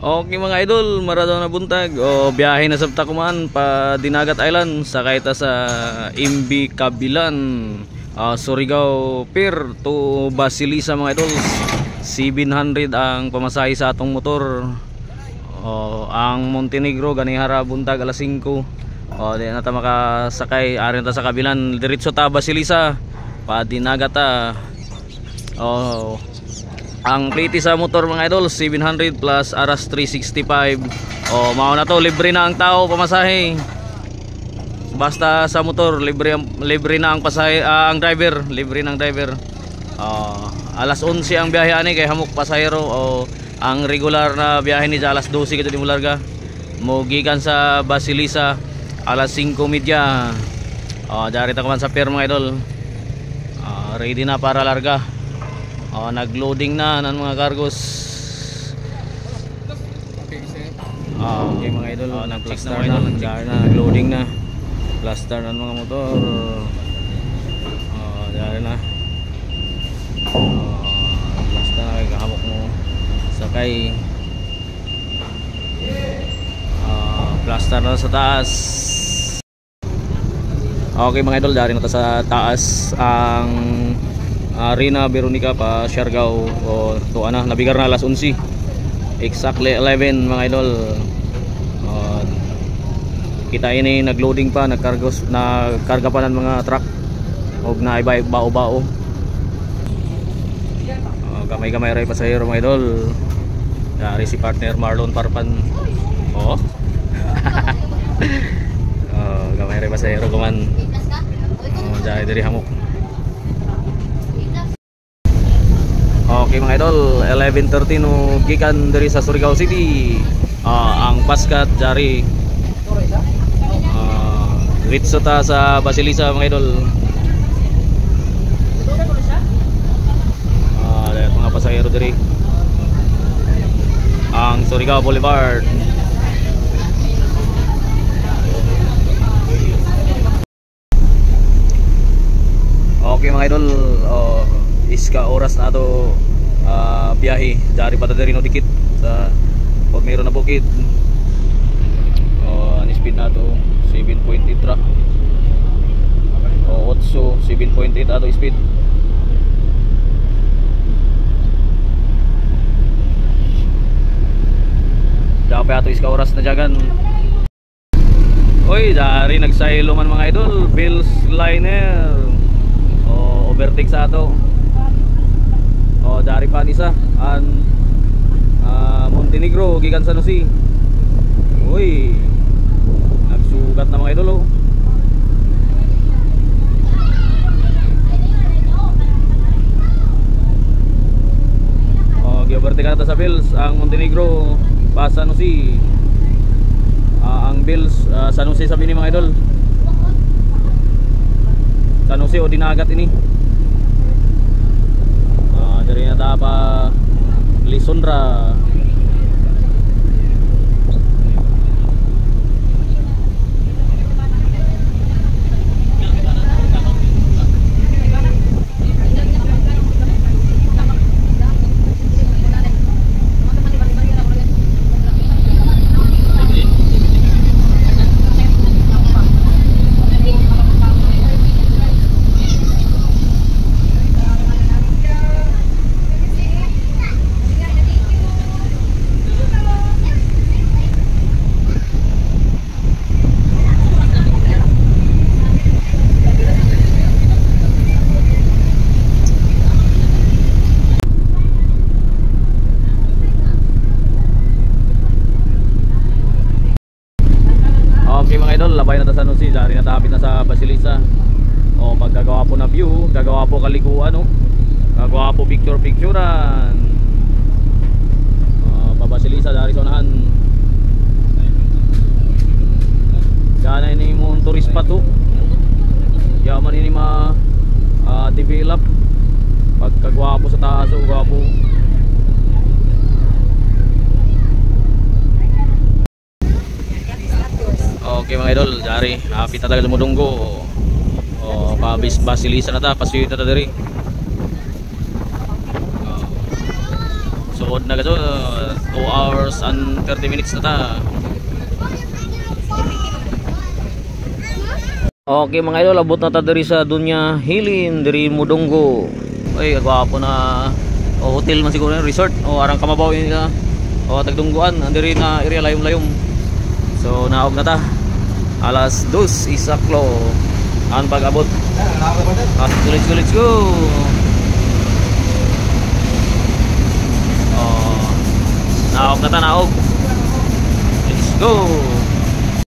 Okay mga idol, maradong na buntag o biyahe na sabta kuman pa Dinagat Island sakay ta sa MB Kabilan, Surigao Pier to Basilisa mga idol. 700 ang pamasahe sa atong motor. Ang Montenegro ganihara buntag alas 5. Di na ta makasakay ari na ta sa Kabilan, diretso ta Basilisa pa Dinagat ta. Ang plate sa motor mga idol 700 plus Aras 365. Mao na to, libre na ang tao pamasahe. Basta sa motor libre na ang pasahe, ang driver, libre ng driver. Alas 11 ang biyahe ani kay hamok pasahero. Ang regular na biyahe ni alas 12 kadto di mo larga. Mo gikan sa Basilisa alas 5:30. Dari ta man sa pier mga idol. Ready na para larga. Nagloading na ng mga cargos. Okay mga idol, nag-plaster na, nagloading na. Plaster ng mga motor. Dari na. Plaster na, kahamok mo sakay. Plaster na sa taas. Okay mga idol, dari na sa taas ang Rina Veronica pa Siargao. To nabigar na alas 11 exactly 11 mga idol. Kita ini nagloading pa, nagkarga pa ng mga truck og na bao-bao. Gamay-gamay ray pasahero mga idol. Dari si partner Marlon Parpan. Gamay ray pasahero kuman. Dari diri hamok. Okay mga idol, 11:30 no gikan dari sa Surigao City. Ang paskat jari diretso ta sa Basilisa mga idol. Mga pasahero diri ang Surigao Boulevard. Okay mga idol, iska oras na to biyahe dari pa diri no dikit sa meron na bukid. Ang speed na to 7.8 tra 7.8 ato speed. Dapat ato iska oras na jagan. Oy, dari nagsaylo man mga idol, Bills Liner. Overtake sa ato. Dari pa isa an Montenegro gikan sa Nusi. Uy, nagsugat na mga idol. Gi-overtake na ta sa Bills ang Montenegro pa sa Nusi. Ang Bills sa Nusi sabi ni mga idol. Sa Nusi o Dinagat ini. Dari na pa Lisondra. Labay na ta sa Nusi, dari na tapit na sa Basilisa. Pagkagawa po na view, gagawa po kaliguan, gagawa po picturean. Pa Basilisa dari sa unahan. Gana ini mo tourist pa to. Yaman ini develop. Pagkagawa po sa taas, gawa po. Okay mga idol, dari hapit na talaga lumudunggo. Basilisa na ta, pasuyo na ta diri. So suod na gaso 2 hours and 30 minutes na ta. Okay mga idol, abot na ta diri sa Dunya Hilin diri Mudongo. Ay gwapo na hotel man siguro, resort o arang kamabaw yun ka o tagdungguan andiri na area layom-layom. So naog na ta alas 2 isaklo ang pag-abot. Let's go. Naog na ta, naog. Let's go.